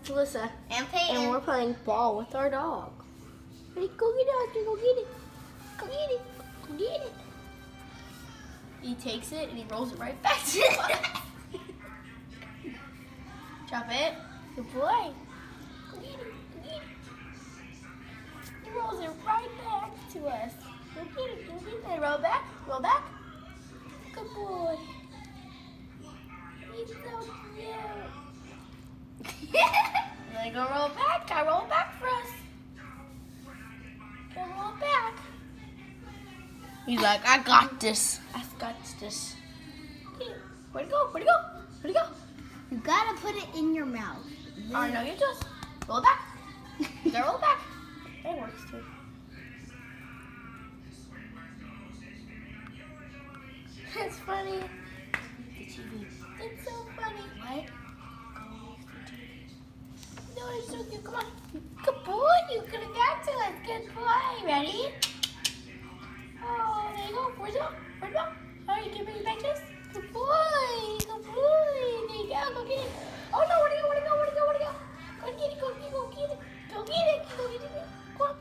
It's Alyssa. And Peyton. And we're playing ball with our dog. Ready? Go get it, Oscar. Go get it. Go get it. Go get it. He takes it and he rolls it right back to us. Drop it. Good boy. Go get it. Go get it. He rolls it right back to us. Go get it. Go get it. And roll back. Roll back. Good boy. He's so cute. Then go roll back. I roll back for us. Go roll back. He's like, I got this. I got this. Okay. Where'd it go? Where'd it go? Where'd it go? You gotta put it in your mouth. Oh, no, you just roll it back. You gotta roll it back. It works too. It's funny. The TV. It's so funny. What? No, it's so cute. Come on. Good boy. You could have got to it. Good boy. Ready? Oh, there you go. Where's it go? Where'd it go? Oh, you can bring it back to us? Good boy. Good boy. There you go. Go get it. Oh, no. Where'd it go? Where'd it go? Where'd it go? Where'd it go? Go get it. Go get it. Go get it. Go get it. Go get it. Go on.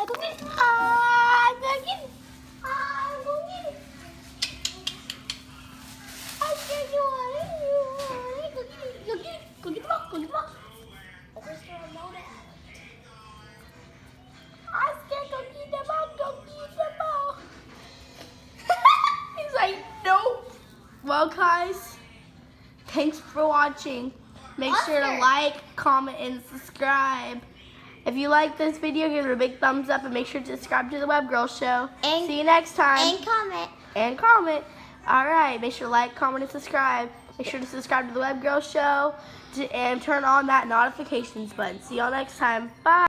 Go get it. Go get it. Go get it. I said you want it. Go get it. Go get it. Go get the ball. Go get the ball. Where's the remote at? Oscar, go get the ball. Go get the ball. He's like, nope. Well, guys, thanks for watching. Make sure to like, comment, and subscribe. If you like this video, give it a big thumbs up and make sure to subscribe to the Web Girl Show. And, see you next time. And comment. And comment. All right. Make sure to like, comment, and subscribe. Make sure to subscribe to the Web Girl Show and turn on that notifications button. See y'all next time. Bye.